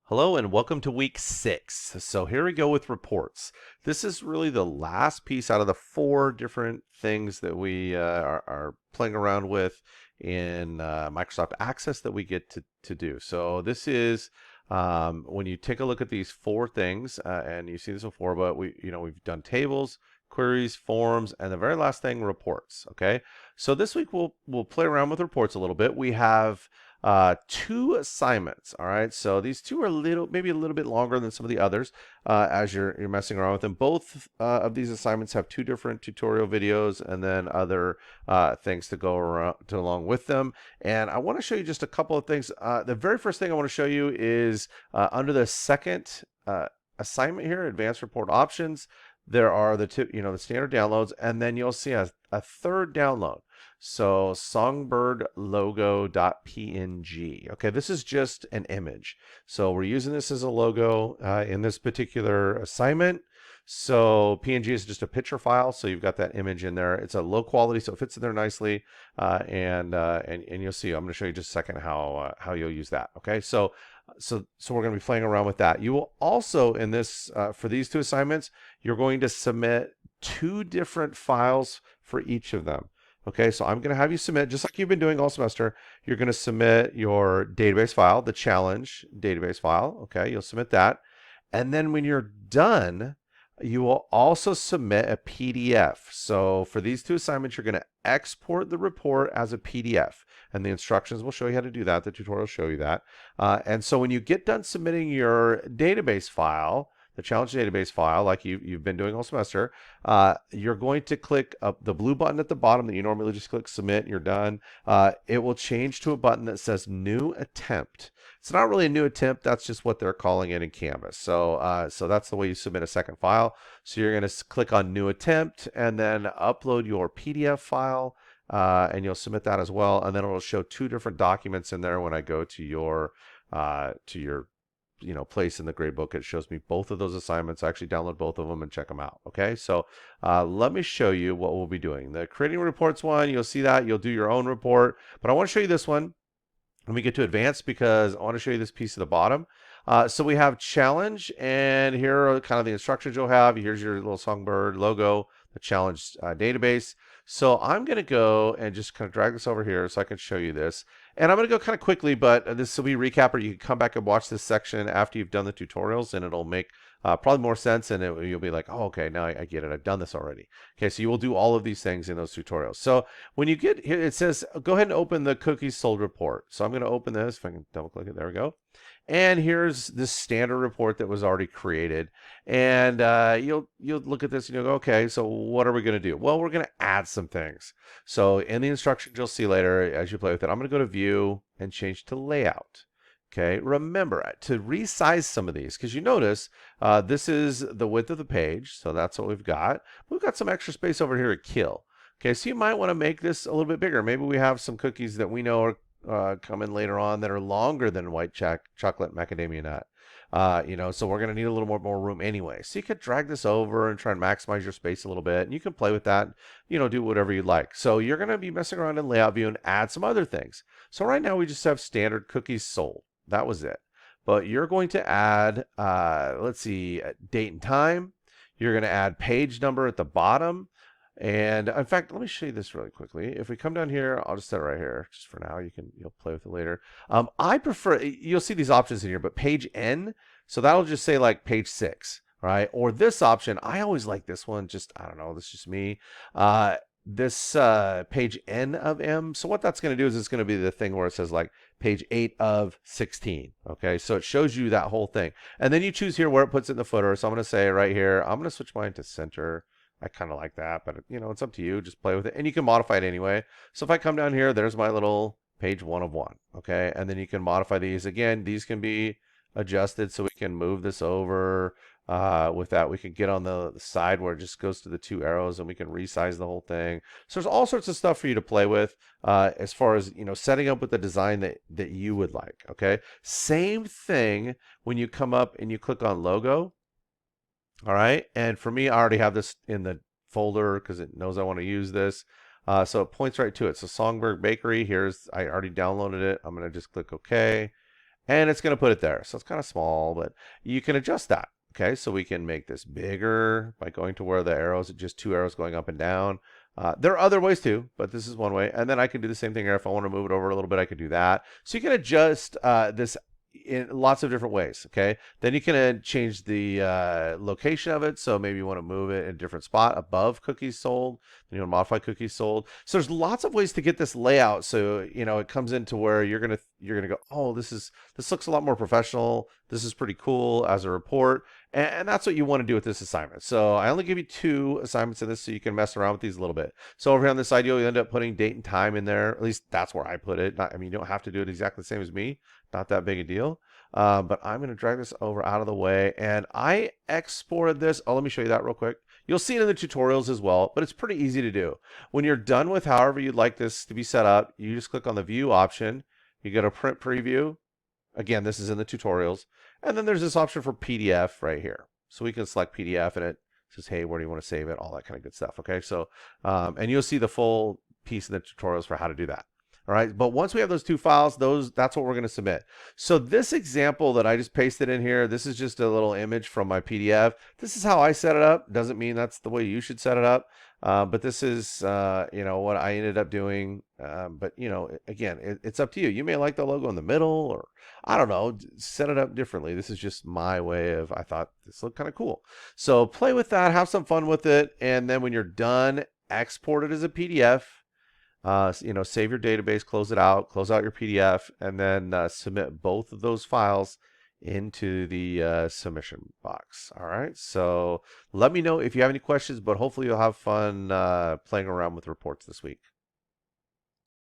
Hello and welcome to week 6. So here we go with reports. This is really the last piece out of the 4 different things that we are playing around with in Microsoft Access that we get to do. So this is when you take a look at these 4 things, and you've seen this before, but we've done tables, queries, forms, and the very last thing, reports. Okay, so this week we'll play around with reports a little bit. We have 2 assignments. All right, so these 2 are maybe a little bit longer than some of the others as you're messing around with them. Both of these assignments have 2 different tutorial videos and then other things to go around along with them. And I want to show you just a couple of things. The very first thing I want to show you is under the second assignment here, advanced report options. There are the the standard downloads, and then you'll see a third download. So songbird-logo.png. Okay, this is just an image. So we're using this as a logo in this particular assignment. So PNG is just a picture file, so you've got that image in there. It's a low quality, so it fits in there nicely. And you'll see. I'm going to show you just a second how you'll use that. Okay, so we're going to be playing around with that. You will also in this for these 2 assignments, you're going to submit 2 different files for each of them. Okay, so I'm going to have you submit, just like you've been doing all semester, you're going to submit your database file, the challenge database file. Okay, you'll submit that. And then when you're done, you will also submit a PDF. So for these 2 assignments, you're going to export the report as a PDF. And the instructions will show you how to do that. The tutorial will show you that. And so when you get done submitting your database file, the challenge database file, like you've been doing all semester, you're going to click the blue button at the bottom that you normally just click submit and you're done. It will change to a button that says new attempt. It's not really a new attempt. That's just what they're calling it in Canvas. So that's the way you submit a second file. So you're going to click on new attempt and then upload your PDF file. And you'll submit that as well, and then it'll show 2 different documents in there. When I go to your place in the gradebook, it shows me both of those assignments. I actually download both of them and check them out. Okay, so let me show you what we'll be doing. The creating reports one, you'll see that you'll do your own report, but I want to show you this one when we get to advanced because I want to show you this piece at the bottom. So we have challenge, and here are kind of the instructions you'll have. Here's your little Songbird logo, the challenge database. So I'm going to go and just kind of drag this over here so I can show you this. And I'm going to go kind of quickly, but this will be a recapper. You can come back and watch this section after you've done the tutorials, and it'll make probably more sense, and you'll be like, oh, okay, now I get it. I've done this already. Okay, so you will do all of these things in those tutorials. So when you get here, it says, go ahead and open the cookies sold report. So I'm going to open this. If I can double click it, there we go. And here's this standard report that was already created. And you'll look at this and you'll go, okay, so what are we going to do? Well, we're going to add some things. So in the instructions you'll see later as you play with it, I'm going to go to view and change to layout. Okay, remember to resize some of these, because you notice this is the width of the page, so that's what we've got. We've got some extra space over here at kill. Okay, so you might want to make this a little bit bigger. Maybe we have some cookies that we know are coming later on that are longer than white chocolate macadamia nut. So we're going to need a little more room anyway. So you could drag this over and try and maximize your space a little bit, and you can play with that, do whatever you like. So you're going to be messing around in layout view and add some other things. So right now we just have standard cookies sold. That was it. But you're going to add, let's see, date and time. You're going to add page number at the bottom. And in fact, let me show you this really quickly. If we come down here, I'll just set it right here just for now. You'll play with it later. I prefer, you'll see these options in here, but page N, so that'll just say like page 6, right? Or this option, I always like this one. Just, I don't know, this is just me. This page N of M. So what that's going to do is it's going to be the thing where it says like page 8 of 16. Okay, so it shows you that whole thing. And then you choose here where it puts it in the footer. So I'm going to say right here, I'm going to switch mine to center. I kind of like that, but it's up to you. Just play with it, and you can modify it anyway. So if I come down here, there's my little page 1 of 1. Okay, and then you can modify these. Again, these can be adjusted, so we can move this over. With that, we can get on the side where it just goes to the 2 arrows, and we can resize the whole thing. So there's all sorts of stuff for you to play with as far as setting up with the design that you would like. Okay, same thing when you come up and you click on logo. All right, and for me, I already have this in the folder because it knows I want to use this. So it points right to it. So Songbird Bakery, I already downloaded it. I'm going to just click OK. and it's going to put it there. So it's kind of small, but you can adjust that. Okay, so we can make this bigger by going to where the arrows, just two arrows going up and down. There are other ways too, but this is one way. And then I can do the same thing here. If I want to move it over a little bit, I could do that. So you can adjust this in lots of different ways. Okay, then you can change the location of it. So maybe you want to move it in a different spot above cookies sold. Then you want to modify cookies sold. So there's lots of ways to get this layout. So it comes into where you're gonna go, oh, this looks a lot more professional. This is pretty cool as a report. And that's what you want to do with this assignment. So I only give you 2 assignments in this so you can mess around with these a little bit. So over here on this side, you'll end up putting date and time in there. At least that's where I put it. I mean, you don't have to do it exactly the same as me. Not that big a deal. But I'm going to drag this over out of the way. And I exported this. Oh, let me show you that real quick. You'll see it in the tutorials as well, but it's pretty easy to do. When you're done with however you'd like this to be set up, you just click on the View option. You go to Print Preview. Again, this is in the tutorials. And then there's this option for PDF right here. So we can select PDF and it says, hey, where do you want to save it? All that kind of good stuff. Okay, so, and you'll see the full piece in the tutorials for how to do that. All right, but once we have those 2 files, that's what we're going to submit. So this example that I just pasted in here, this is just a little image from my PDF. This is how I set it up. Doesn't mean that's the way you should set it up. But this is, what I ended up doing. But, again, it's up to you. You may like the logo in the middle, or I don't know, set it up differently. This is just my way of, I thought this looked kind of cool. So play with that, have some fun with it. And then when you're done, export it as a PDF. Save your database, close out your PDF, and then submit both of those files into the submission box. All right, so let me know if you have any questions, but hopefully you'll have fun playing around with reports this week.